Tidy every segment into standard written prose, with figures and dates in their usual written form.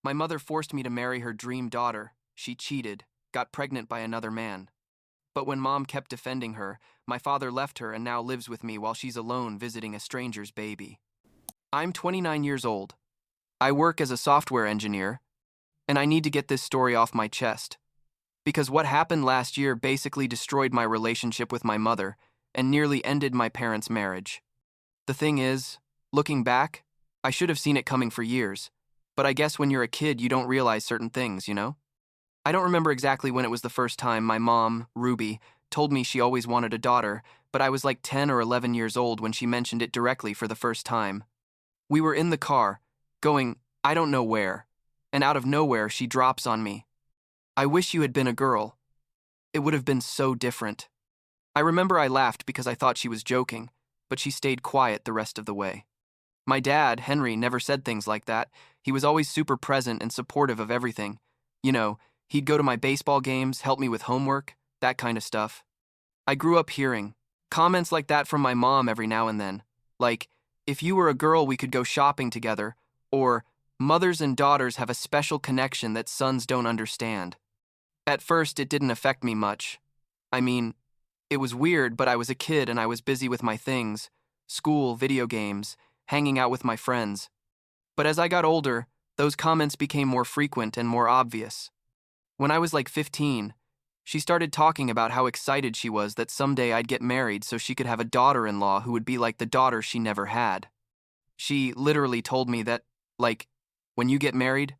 My mother forced me to marry her dream daughter. She cheated, got pregnant by another man. But when mom kept defending her, my father left her and now lives with me while she's alone visiting a stranger's baby. I'm 29 years old. I work as a software engineer, and I need to get this story off my chest. Because what happened last year basically destroyed my relationship with my mother and nearly ended my parents' marriage. The thing is, looking back, I should have seen it coming for years, but I guess when you're a kid you don't realize certain things, you know? I don't remember exactly when it was the first time my mom, Ruby, told me she always wanted a daughter, but I was like 10 or 11 years old when she mentioned it directly for the first time. We were in the car, going, I don't know where, and out of nowhere she drops on me. I wish you had been a girl. It would have been so different. I remember I laughed because I thought she was joking, but she stayed quiet the rest of the way. My dad, Henry, never said things like that. He was always super present and supportive of everything. You know, he'd go to my baseball games, help me with homework, that kind of stuff. I grew up hearing comments like that from my mom every now and then, like, if you were a girl we could go shopping together, or mothers and daughters have a special connection that sons don't understand. At first, it didn't affect me much. I mean, it was weird, but I was a kid and I was busy with my things, school, video games, hanging out with my friends. But as I got older, those comments became more frequent and more obvious. When I was like 15, she started talking about how excited she was that someday I'd get married so she could have a daughter-in-law who would be like the daughter she never had. She literally told me that, like, when you get married,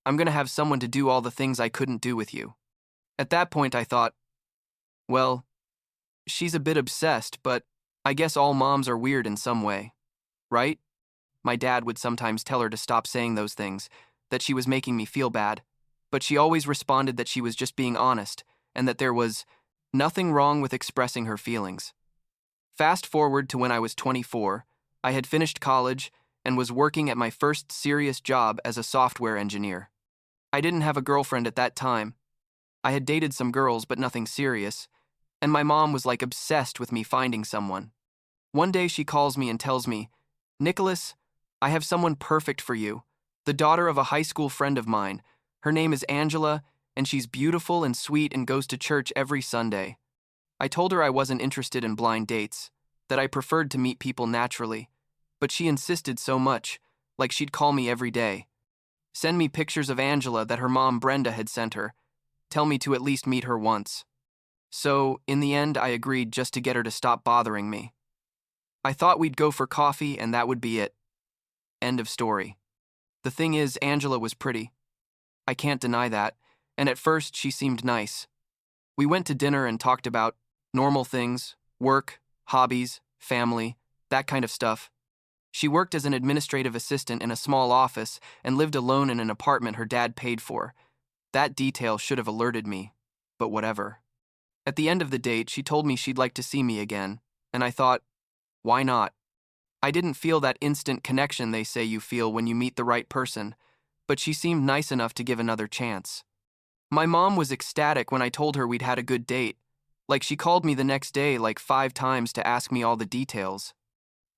I'm gonna have someone to do all the things I couldn't do with you. At that point, I thought, well, she's a bit obsessed, but I guess all moms are weird in some way, right? My dad would sometimes tell her to stop saying those things, that she was making me feel bad, but she always responded that she was just being honest and that there was nothing wrong with expressing her feelings. Fast forward to when I was 24, I had finished college and was working at my first serious job as a software engineer. I didn't have a girlfriend at that time. I had dated some girls, but nothing serious, and my mom was like obsessed with me finding someone. One day she calls me and tells me, Nicholas, I have someone perfect for you, the daughter of a high school friend of mine. Her name is Angela, and she's beautiful and sweet and goes to church every Sunday. I told her I wasn't interested in blind dates, that I preferred to meet people naturally, but she insisted so much, like she'd call me every day. Send me pictures of Angela that her mom Brenda had sent her, tell me to at least meet her once. So, in the end, I agreed just to get her to stop bothering me. I thought we'd go for coffee and that would be it. End of story. The thing is, Angela was pretty. I can't deny that, and at first she seemed nice. We went to dinner and talked about normal things, work, hobbies, family, that kind of stuff. She worked as an administrative assistant in a small office and lived alone in an apartment her dad paid for. That detail should have alerted me, but whatever. At the end of the date, she told me she'd like to see me again, and I thought, why not? I didn't feel that instant connection they say you feel when you meet the right person, but she seemed nice enough to give another chance. My mom was ecstatic when I told her we'd had a good date. Like she called me the next day like 5 times to ask me all the details.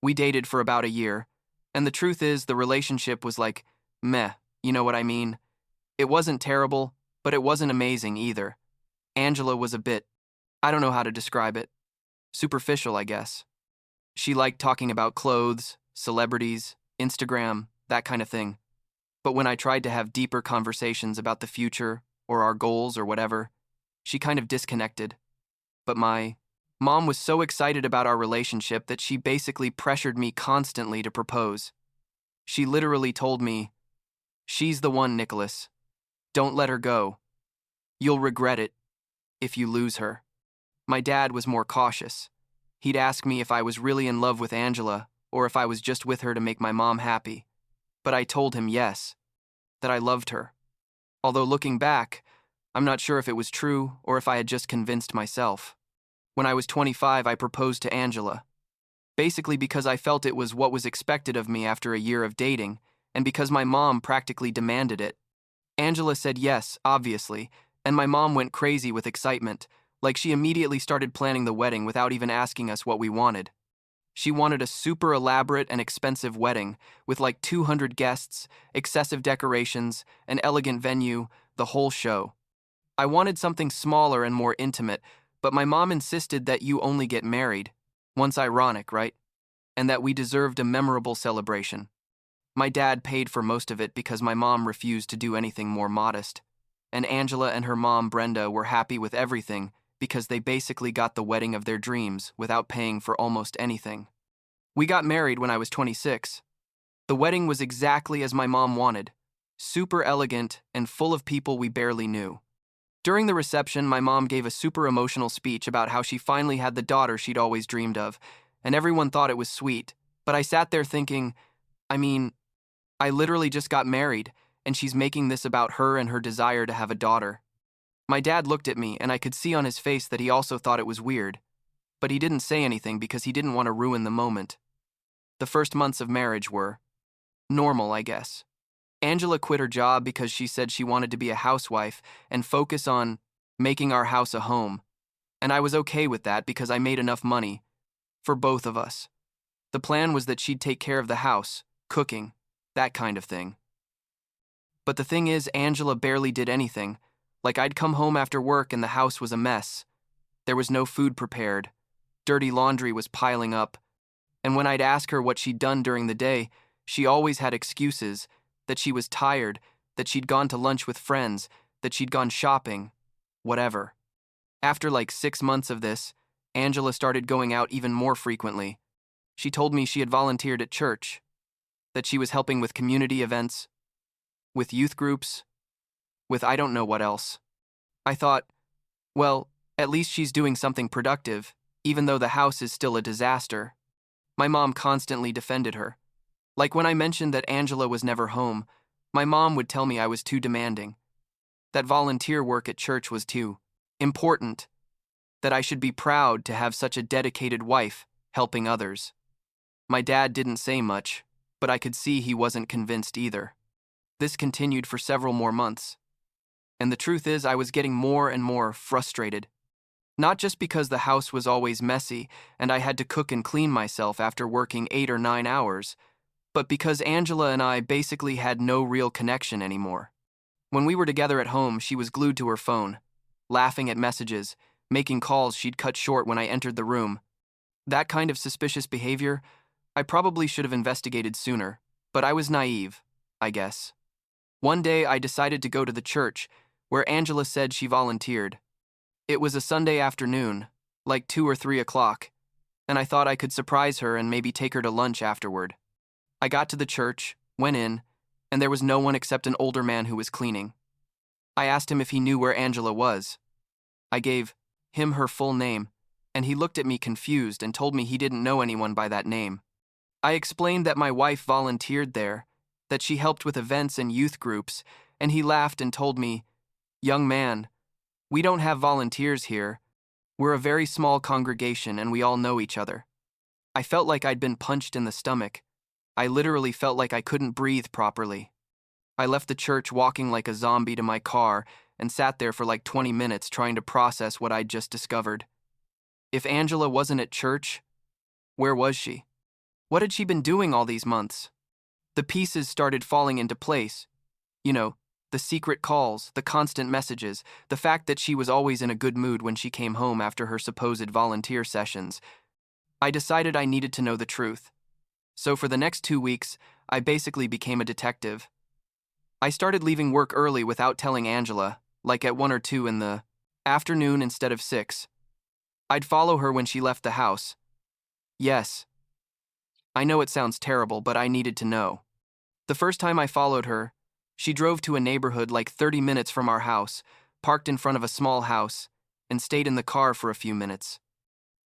We dated for about a year, and the truth is the relationship was like, meh, you know what I mean? It wasn't terrible, but it wasn't amazing either. Angela was a bit, I don't know how to describe it. Superficial, I guess. She liked talking about clothes, celebrities, Instagram, that kind of thing. But when I tried to have deeper conversations about the future, or our goals, or whatever, she kind of disconnected. But my mom was so excited about our relationship that she basically pressured me constantly to propose. She literally told me, she's the one, Nicholas. Don't let her go. You'll regret it if you lose her. My dad was more cautious. He'd ask me if I was really in love with Angela or if I was just with her to make my mom happy. But I told him yes, that I loved her. Although looking back, I'm not sure if it was true or if I had just convinced myself. When I was 25, I proposed to Angela. Basically because I felt it was what was expected of me after a year of dating, and because my mom practically demanded it. Angela said yes, obviously, and my mom went crazy with excitement, like she immediately started planning the wedding without even asking us what we wanted. She wanted a super elaborate and expensive wedding with like 200 guests, excessive decorations, an elegant venue, the whole show. I wanted something smaller and more intimate, but my mom insisted that you only get married. Once ironic, right? And that we deserved a memorable celebration. My dad paid for most of it because my mom refused to do anything more modest. And Angela and her mom, Brenda, were happy with everything because they basically got the wedding of their dreams without paying for almost anything. We got married when I was 26. The wedding was exactly as my mom wanted, super elegant and full of people we barely knew. During the reception, my mom gave a super emotional speech about how she finally had the daughter she'd always dreamed of, and everyone thought it was sweet. But I sat there thinking, I literally just got married, and she's making this about her and her desire to have a daughter. My dad looked at me, and I could see on his face that he also thought it was weird. But he didn't say anything because he didn't want to ruin the moment. The first months of marriage were normal, I guess. Angela quit her job because she said she wanted to be a housewife and focus on making our house a home. And I was okay with that because I made enough money for both of us. The plan was that she'd take care of the house, cooking, that kind of thing. But the thing is, Angela barely did anything. Like, I'd come home after work and the house was a mess. There was no food prepared. Dirty laundry was piling up. And when I'd ask her what she'd done during the day, she always had excuses, that she was tired, that she'd gone to lunch with friends, that she'd gone shopping, whatever. After like 6 months of this, Angela started going out even more frequently. She told me she had volunteered at church, that she was helping with community events, with youth groups, with I don't know what else. I thought, well, at least she's doing something productive, even though the house is still a disaster. My mom constantly defended her. Like when I mentioned that Angela was never home, my mom would tell me I was too demanding, that volunteer work at church was too important, that I should be proud to have such a dedicated wife helping others. My dad didn't say much, but I could see he wasn't convinced either. This continued for several more months. And the truth is, I was getting more and more frustrated. Not just because the house was always messy and I had to cook and clean myself after working 8 or 9 hours, but because Angela and I basically had no real connection anymore. When we were together at home, she was glued to her phone, laughing at messages, making calls she'd cut short when I entered the room. That kind of suspicious behavior, I probably should have investigated sooner, but I was naive, I guess. One day I decided to go to the church, where Angela said she volunteered. It was a Sunday afternoon, like 2 or 3 o'clock, and I thought I could surprise her and maybe take her to lunch afterward. I got to the church, went in, and there was no one except an older man who was cleaning. I asked him if he knew where Angela was. I gave him her full name, and he looked at me confused and told me he didn't know anyone by that name. I explained that my wife volunteered there, that she helped with events and youth groups, and he laughed and told me, "Young man, we don't have volunteers here. We're a very small congregation and we all know each other." I felt like I'd been punched in the stomach. I literally felt like I couldn't breathe properly. I left the church walking like a zombie to my car and sat there for like 20 minutes trying to process what I'd just discovered. If Angela wasn't at church, where was she? What had she been doing all these months? The pieces started falling into place. You know, the secret calls, the constant messages, the fact that she was always in a good mood when she came home after her supposed volunteer sessions. I decided I needed to know the truth. So for the next 2 weeks, I basically became a detective. I started leaving work early without telling Angela, like at 1 or 2 in the afternoon instead of 6. I'd follow her when she left the house. Yes, I know it sounds terrible, but I needed to know. The first time I followed her, she drove to a neighborhood like 30 minutes from our house, parked in front of a small house, and stayed in the car for a few minutes.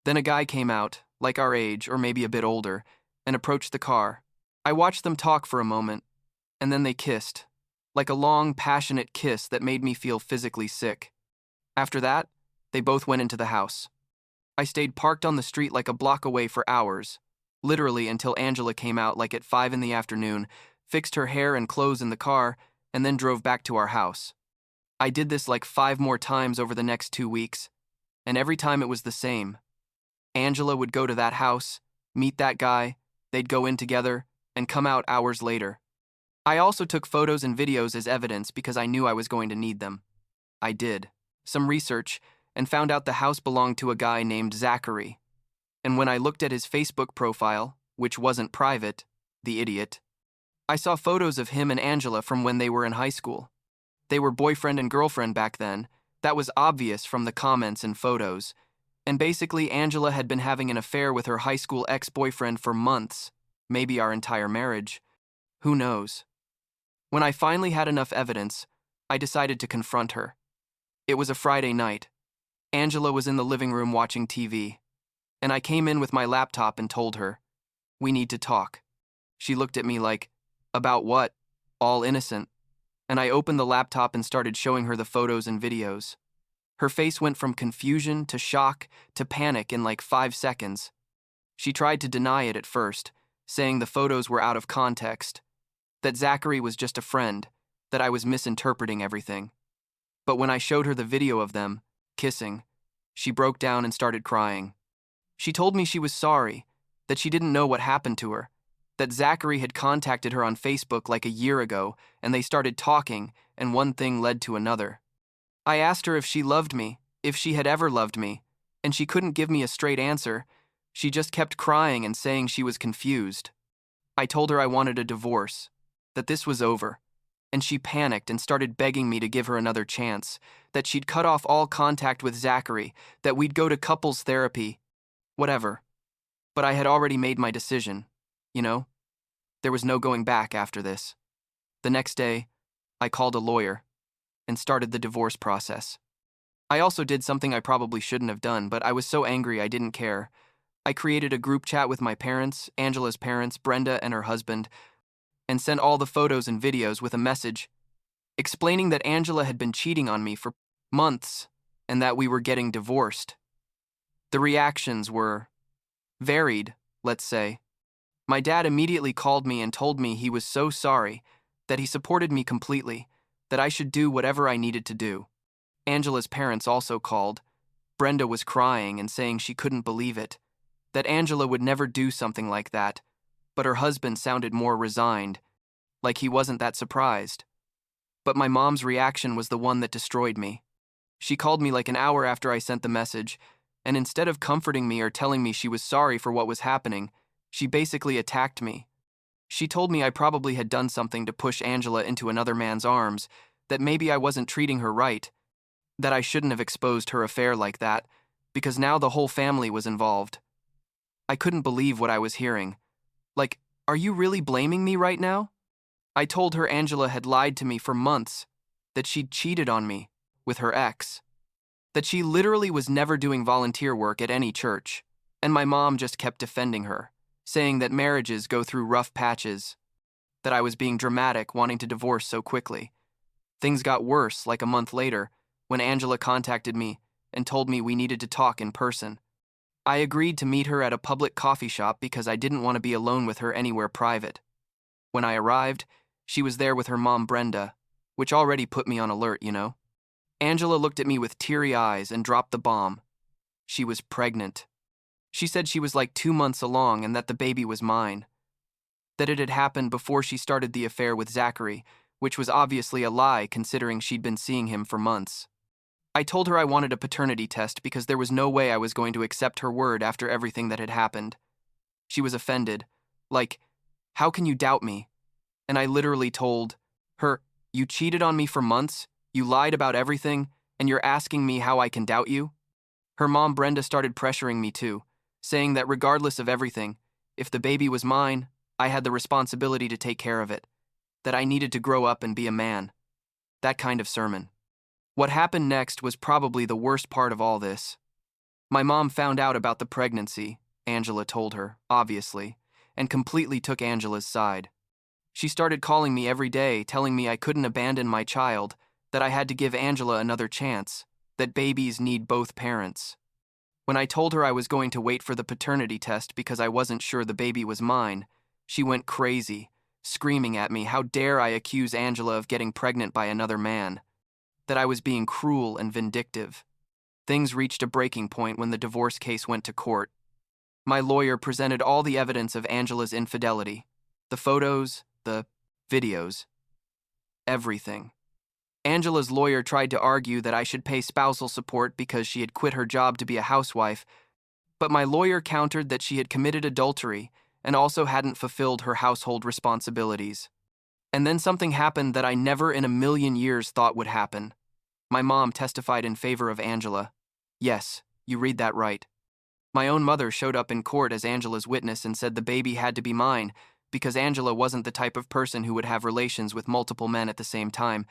Then a guy came out, like our age or maybe a bit older, and approached the car. I watched them talk for a moment, and then they kissed, like a long, passionate kiss that made me feel physically sick. After that, they both went into the house. I stayed parked on the street like a block away for hours, literally until Angela came out like at 5 in the afternoon, fixed her hair and clothes in the car, and then drove back to our house. I did this like 5 more times over the next 2 weeks, and every time it was the same. Angela would go to that house, meet that guy, they'd go in together, and come out hours later. I also took photos and videos as evidence because I knew I was going to need them. I did some research and found out the house belonged to a guy named Zachary. And when I looked at his Facebook profile, which wasn't private, the idiot, I saw photos of him and Angela from when they were in high school. They were boyfriend and girlfriend back then. That was obvious from the comments and photos. And basically, Angela had been having an affair with her high school ex-boyfriend for months, maybe our entire marriage. Who knows? When I finally had enough evidence, I decided to confront her. It was a Friday night. Angela was in the living room watching TV, and I came in with my laptop and told her, "We need to talk." She looked at me like, "About what?" All innocent. And I opened the laptop and started showing her the photos and videos. Her face went from confusion to shock to panic in like 5 seconds. She tried to deny it at first, saying the photos were out of context, that Zachary was just a friend, that I was misinterpreting everything. But when I showed her the video of them, kissing, she broke down and started crying. She told me she was sorry, that she didn't know what happened to her, that Zachary had contacted her on Facebook like a year ago, and they started talking, and one thing led to another. I asked her if she loved me, if she had ever loved me, and she couldn't give me a straight answer. She just kept crying and saying she was confused. I told her I wanted a divorce, that this was over, and she panicked and started begging me to give her another chance, that she'd cut off all contact with Zachary, that we'd go to couples therapy, whatever. But I had already made my decision, you know? There was no going back after this. The next day, I called a lawyer and started the divorce process. I also did something I probably shouldn't have done, but I was so angry I didn't care. I created a group chat with my parents, Angela's parents, Brenda and her husband, and sent all the photos and videos with a message explaining that Angela had been cheating on me for months and that we were getting divorced. The reactions were varied, let's say. My dad immediately called me and told me he was so sorry, that he supported me completely, that I should do whatever I needed to do. Angela's parents also called. Brenda was crying and saying she couldn't believe it, that Angela would never do something like that, but her husband sounded more resigned, like he wasn't that surprised. But my mom's reaction was the one that destroyed me. She called me like an hour after I sent the message, and instead of comforting me or telling me she was sorry for what was happening, she basically attacked me. She told me I probably had done something to push Angela into another man's arms, that maybe I wasn't treating her right, that I shouldn't have exposed her affair like that, because now the whole family was involved. I couldn't believe what I was hearing. Like, are you really blaming me right now? I told her Angela had lied to me for months, that she'd cheated on me with her ex, that she literally was never doing volunteer work at any church, and my mom just kept defending her, saying that marriages go through rough patches, that I was being dramatic wanting to divorce so quickly. Things got worse like a month later when Angela contacted me and told me we needed to talk in person. I agreed to meet her at a public coffee shop because I didn't want to be alone with her anywhere private. When I arrived, she was there with her mom Brenda, which already put me on alert, you know? Angela looked at me with teary eyes and dropped the bomb. She was pregnant. She said she was like 2 months along and that the baby was mine. That it had happened before she started the affair with Zachary, which was obviously a lie considering she'd been seeing him for months. I told her I wanted a paternity test because there was no way I was going to accept her word after everything that had happened. She was offended. Like, how can you doubt me? And I literally told her, you cheated on me for months, you lied about everything, and you're asking me how I can doubt you? Her mom Brenda started pressuring me too, saying that regardless of everything, if the baby was mine, I had the responsibility to take care of it, that I needed to grow up and be a man. That kind of sermon. What happened next was probably the worst part of all this. My mom found out about the pregnancy, Angela told her, obviously, and completely took Angela's side. She started calling me every day, telling me I couldn't abandon my child, that I had to give Angela another chance, that babies need both parents. When I told her I was going to wait for the paternity test because I wasn't sure the baby was mine, she went crazy, screaming at me how dare I accuse Angela of getting pregnant by another man, that I was being cruel and vindictive. Things reached a breaking point when the divorce case went to court. My lawyer presented all the evidence of Angela's infidelity: the photos, the videos, everything. Angela's lawyer tried to argue that I should pay spousal support because she had quit her job to be a housewife, but my lawyer countered that she had committed adultery and also hadn't fulfilled her household responsibilities. And then something happened that I never in a million years thought would happen. My mom testified in favor of Angela. Yes, you read that right. My own mother showed up in court as Angela's witness and said the baby had to be mine because Angela wasn't the type of person who would have relations with multiple men at the same time,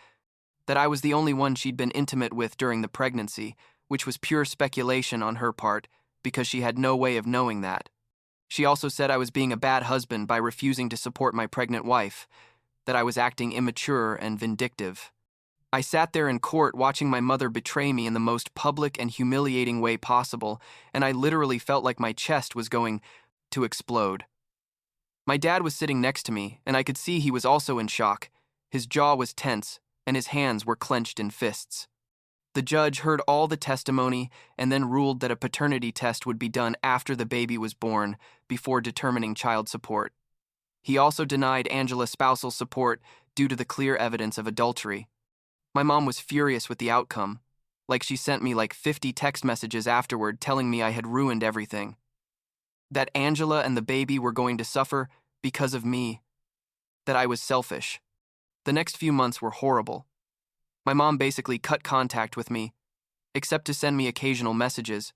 that I was the only one she'd been intimate with during the pregnancy, which was pure speculation on her part because she had no way of knowing that. She also said I was being a bad husband by refusing to support my pregnant wife, that I was acting immature and vindictive. I sat there in court watching my mother betray me in the most public and humiliating way possible, and I literally felt like my chest was going to explode. My dad was sitting next to me, and I could see he was also in shock. His jaw was tense, and his hands were clenched in fists. The judge heard all the testimony and then ruled that a paternity test would be done after the baby was born before determining child support. He also denied Angela spousal support due to the clear evidence of adultery. My mom was furious with the outcome, like she sent me like 50 text messages afterward telling me I had ruined everything. That Angela and the baby were going to suffer because of me, that I was selfish. The next few months were horrible. My mom basically cut contact with me, except to send me occasional messages,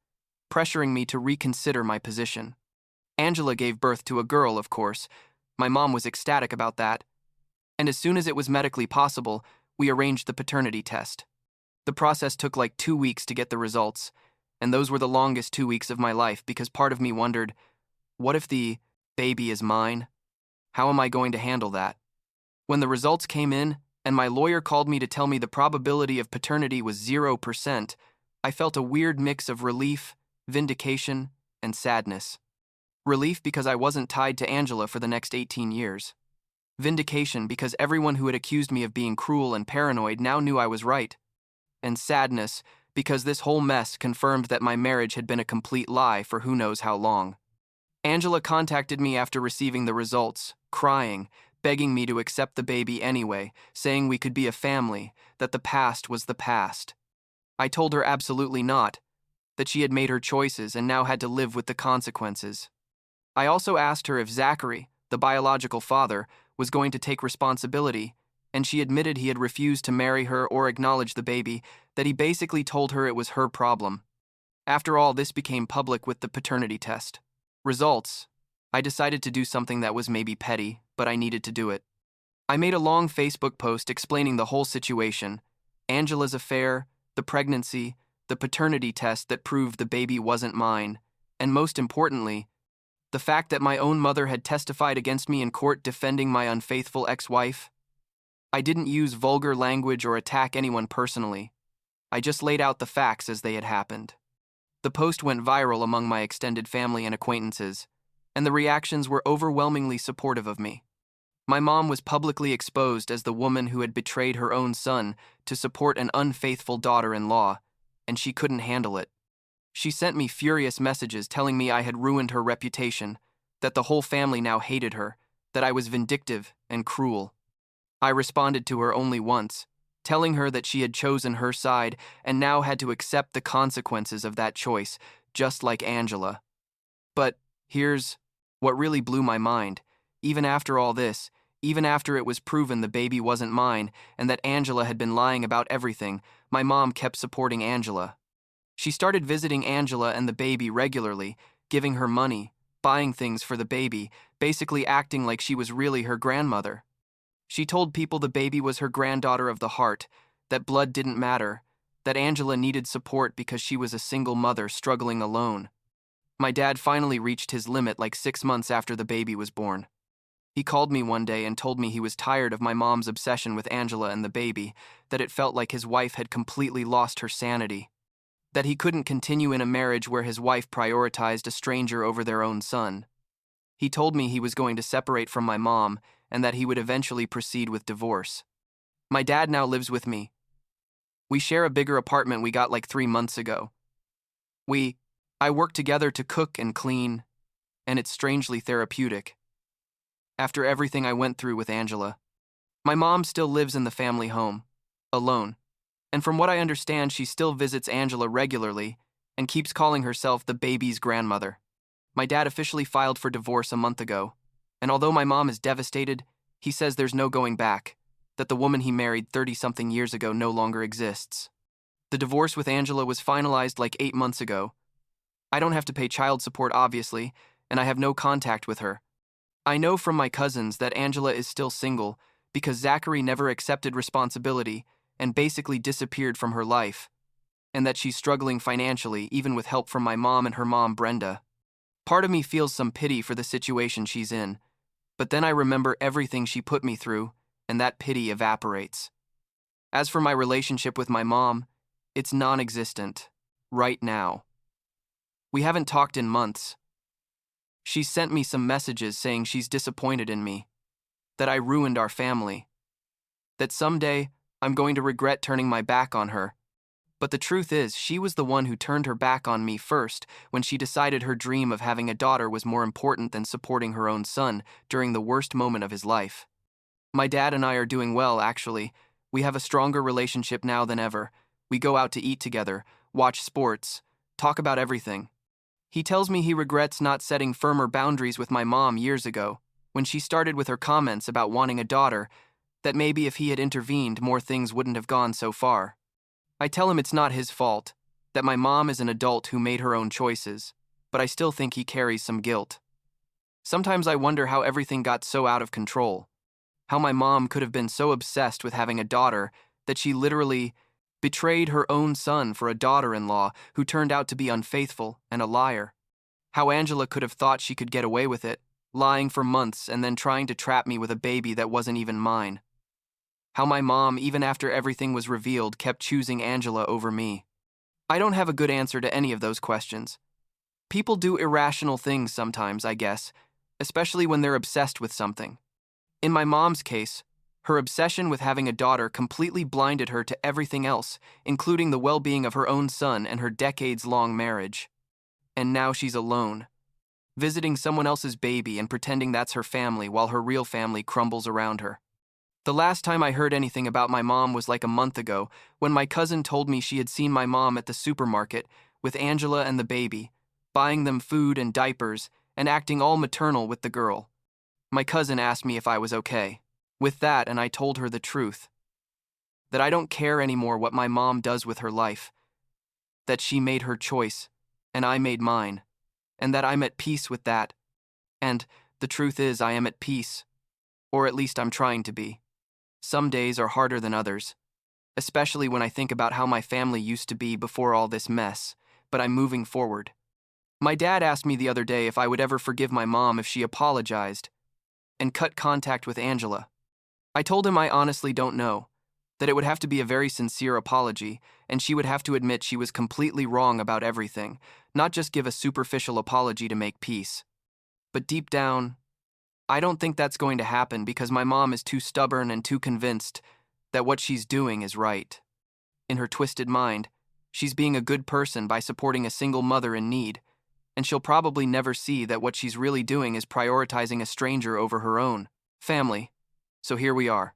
pressuring me to reconsider my position. Angela gave birth to a girl, of course. My mom was ecstatic about that. And as soon as it was medically possible, we arranged the paternity test. The process took like 2 weeks to get the results, and those were the longest 2 weeks of my life because part of me wondered, what if the baby is mine? How am I going to handle that? When the results came in, and my lawyer called me to tell me the probability of paternity was 0%, I felt a weird mix of relief, vindication, and sadness. Relief because I wasn't tied to Angela for the next 18 years. Vindication because everyone who had accused me of being cruel and paranoid now knew I was right. And sadness because this whole mess confirmed that my marriage had been a complete lie for who knows how long. Angela contacted me after receiving the results, crying, begging me to accept the baby anyway, saying we could be a family, that the past was the past. I told her absolutely not, that she had made her choices and now had to live with the consequences. I also asked her if Zachary, the biological father, was going to take responsibility, and she admitted he had refused to marry her or acknowledge the baby, that he basically told her it was her problem. After all, this became public with the paternity test. Results. I decided to do something that was maybe petty, but I needed to do it. I made a long Facebook post explaining the whole situation: Angela's affair, the pregnancy, the paternity test that proved the baby wasn't mine, and most importantly, the fact that my own mother had testified against me in court defending my unfaithful ex-wife. I didn't use vulgar language or attack anyone personally. I just laid out the facts as they had happened. The post went viral among my extended family and acquaintances, and the reactions were overwhelmingly supportive of me. My mom was publicly exposed as the woman who had betrayed her own son to support an unfaithful daughter-in-law, and she couldn't handle it. She sent me furious messages telling me I had ruined her reputation, that the whole family now hated her, that I was vindictive and cruel. I responded to her only once, telling her that she had chosen her side and now had to accept the consequences of that choice, just like Angela. But here's what really blew my mind. Even after all this, even after it was proven the baby wasn't mine and that Angela had been lying about everything, my mom kept supporting Angela. She started visiting Angela and the baby regularly, giving her money, buying things for the baby, basically acting like she was really her grandmother. She told people the baby was her granddaughter of the heart, that blood didn't matter, that Angela needed support because she was a single mother struggling alone. My dad finally reached his limit like 6 months after the baby was born. He called me one day and told me he was tired of my mom's obsession with Angela and the baby, that it felt like his wife had completely lost her sanity, that he couldn't continue in a marriage where his wife prioritized a stranger over their own son. He told me he was going to separate from my mom and that he would eventually proceed with divorce. My dad now lives with me. We share a bigger apartment we got like 3 months ago. I work together to cook and clean, and it's strangely therapeutic. After everything I went through with Angela, my mom still lives in the family home, alone, and from what I understand, she still visits Angela regularly and keeps calling herself the baby's grandmother. My dad officially filed for divorce a month ago, and although my mom is devastated, he says there's no going back, that the woman he married 30-something years ago no longer exists. The divorce with Angela was finalized like 8 months ago. I don't have to pay child support, obviously, and I have no contact with her. I know from my cousins that Angela is still single because Zachary never accepted responsibility and basically disappeared from her life, and that she's struggling financially even with help from my mom and her mom, Brenda. Part of me feels some pity for the situation she's in, but then I remember everything she put me through, and that pity evaporates. As for my relationship with my mom, it's non-existent, right now. We haven't talked in months. She sent me some messages saying she's disappointed in me, that I ruined our family, that someday I'm going to regret turning my back on her. But the truth is, she was the one who turned her back on me first when she decided her dream of having a daughter was more important than supporting her own son during the worst moment of his life. My dad and I are doing well, actually. We have a stronger relationship now than ever. We go out to eat together, watch sports, talk about everything. He tells me he regrets not setting firmer boundaries with my mom years ago, when she started with her comments about wanting a daughter, that maybe if he had intervened, more things wouldn't have gone so far. I tell him it's not his fault, that my mom is an adult who made her own choices, but I still think he carries some guilt. Sometimes I wonder how everything got so out of control, how my mom could have been so obsessed with having a daughter that she literally betrayed her own son for a daughter-in-law who turned out to be unfaithful and a liar. How Angela could have thought she could get away with it, lying for months and then trying to trap me with a baby that wasn't even mine. How my mom, even after everything was revealed, kept choosing Angela over me. I don't have a good answer to any of those questions. People do irrational things sometimes, I guess, especially when they're obsessed with something. In my mom's case, her obsession with having a daughter completely blinded her to everything else, including the well-being of her own son and her decades-long marriage. And now she's alone, visiting someone else's baby and pretending that's her family while her real family crumbles around her. The last time I heard anything about my mom was like a month ago, when my cousin told me she had seen my mom at the supermarket with Angela and the baby, buying them food and diapers and acting all maternal with the girl. My cousin asked me if I was okay with that, and I told her the truth, that I don't care anymore what my mom does with her life, that she made her choice and I made mine, and that I'm at peace with that. And the truth is, I am at peace, or at least I'm trying to be. Some days are harder than others, especially when I think about how my family used to be before all this mess, but I'm moving forward. My dad asked me the other day if I would ever forgive my mom if she apologized and cut contact with Angela. I told him I honestly don't know, that it would have to be a very sincere apology, and she would have to admit she was completely wrong about everything, not just give a superficial apology to make peace. But deep down, I don't think that's going to happen because my mom is too stubborn and too convinced that what she's doing is right. In her twisted mind, she's being a good person by supporting a single mother in need, and she'll probably never see that what she's really doing is prioritizing a stranger over her own family. So here we are.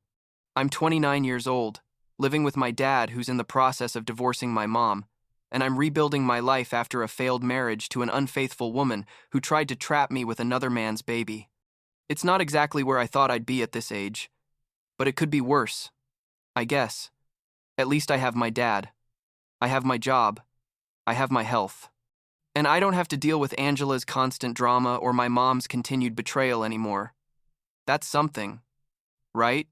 I'm 29 years old, living with my dad who's in the process of divorcing my mom, and I'm rebuilding my life after a failed marriage to an unfaithful woman who tried to trap me with another man's baby. It's not exactly where I thought I'd be at this age, but it could be worse, I guess. At least I have my dad. I have my job. I have my health. And I don't have to deal with Angela's constant drama or my mom's continued betrayal anymore. That's something, right?